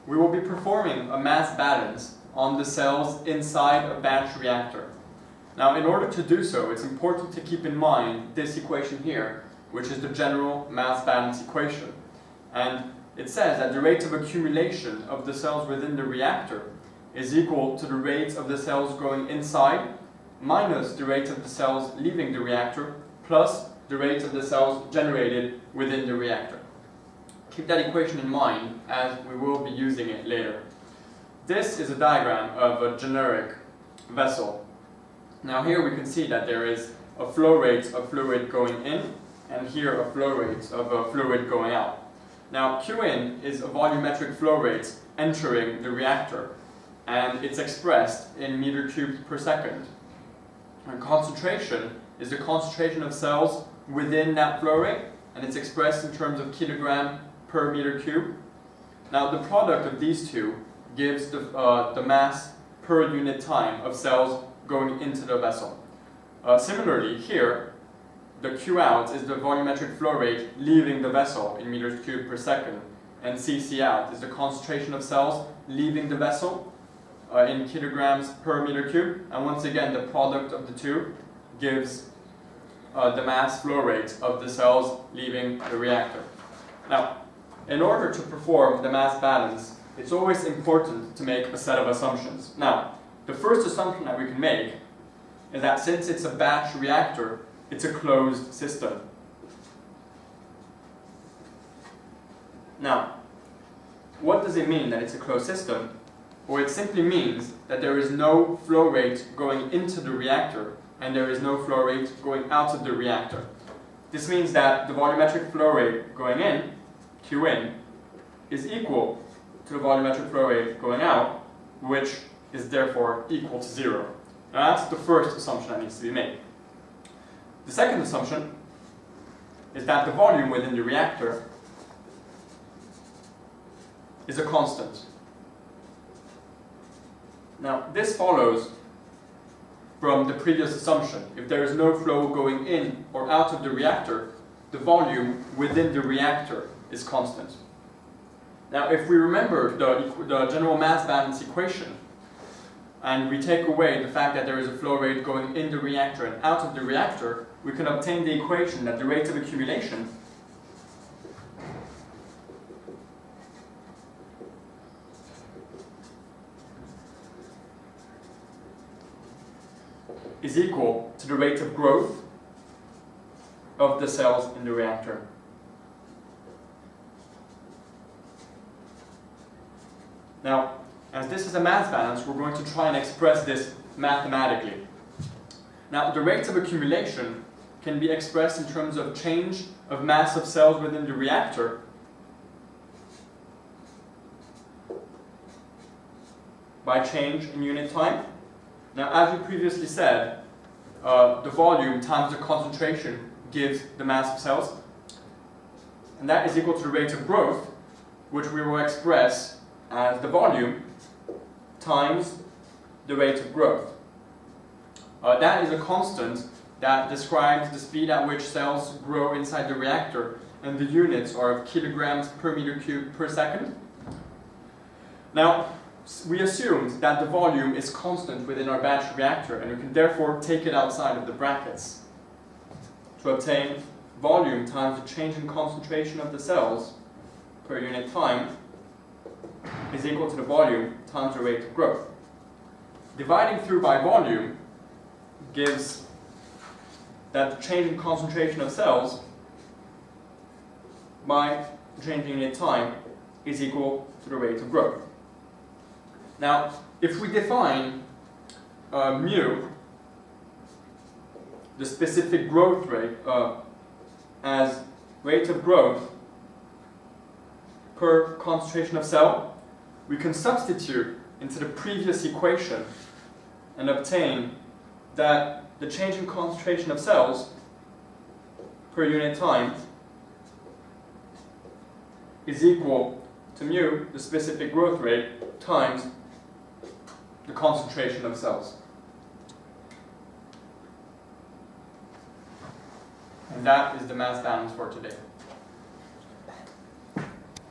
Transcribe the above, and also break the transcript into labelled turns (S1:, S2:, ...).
S1: we will be performing a mass balance on the cells inside a batch reactor. Now, in order to do so, it's important to keep in mind this equation here, which is the general mass balance equation. And it says that the rate of accumulation of the cells within the reactor is equal to the rate of the cells going inside minus the rate of the cells leaving the reactor plus the rate of the cells generated within the reactor. Keep that equation in mind as we will be using it later. This is a diagram of a generic vessel. Now here we can see that there is a flow rate of fluid going in and here a flow rate of fluid going out. Now Q in is a volumetric flow rate entering the reactor and it's expressed in meter cubed per second. And concentration is the concentration of cells within that flow rate and it's expressed in terms of kilogram per meter cube. Now the product of these two gives the mass per unit time of cells going into the vessel. Similarly here, the Q out is the volumetric flow rate leaving the vessel in meters cubed per second, and CC out is the concentration of cells leaving the vessel in kilograms per meter cube, and once again the product of the two gives the mass flow rate of the cells leaving the reactor. Now, in order to perform the mass balance, it's always important to make a set of assumptions. Now, the first assumption that we can make is that since it's a batch reactor, it's a closed system. Now, what does it mean that it's a closed system? Well, it simply means that there is no flow rate going into the reactor and there is no flow rate going out of the reactor. This means that the volumetric flow rate going in, Q in, is equal to the volumetric flow rate going out, which is therefore equal to 0. Now that's the first assumption that needs to be made. The second assumption is that the volume within the reactor is a constant. Now this follows from the previous assumption. If there is no flow going in or out of the reactor, the volume within the reactor is constant. Now if we remember the general mass balance equation, and we take away the fact that there is a flow rate going in the reactor and out of the reactor, we can obtain the equation that the rate of accumulation is equal to the rate of growth of the cells in the reactor. Now, as this is a mass balance, we're going to try and express this mathematically. Now, the rate of accumulation can be expressed in terms of change of mass of cells within the reactor by change in unit time. Now, as we previously said, the volume times the concentration gives the mass of cells, and that is equal to the rate of growth, which we will express as the volume times the rate of growth. That is a constant that describes the speed at which cells grow inside the reactor, and the units are of kilograms per meter cubed per second. Now, we assumed that the volume is constant within our batch reactor, and we can therefore take it outside of the brackets to obtain volume times the change in concentration of the cells per unit time is equal to the volume times the rate of growth. Dividing through by volume gives that the change in concentration of cells by the change in unit time is equal to the rate of growth. Now, if we define mu, the specific growth rate, as rate of growth per concentration of cell, we can substitute into the previous equation and obtain that the change in concentration of cells per unit time is equal to mu, the specific growth rate, times the concentration of cells. And that is the mass balance for today.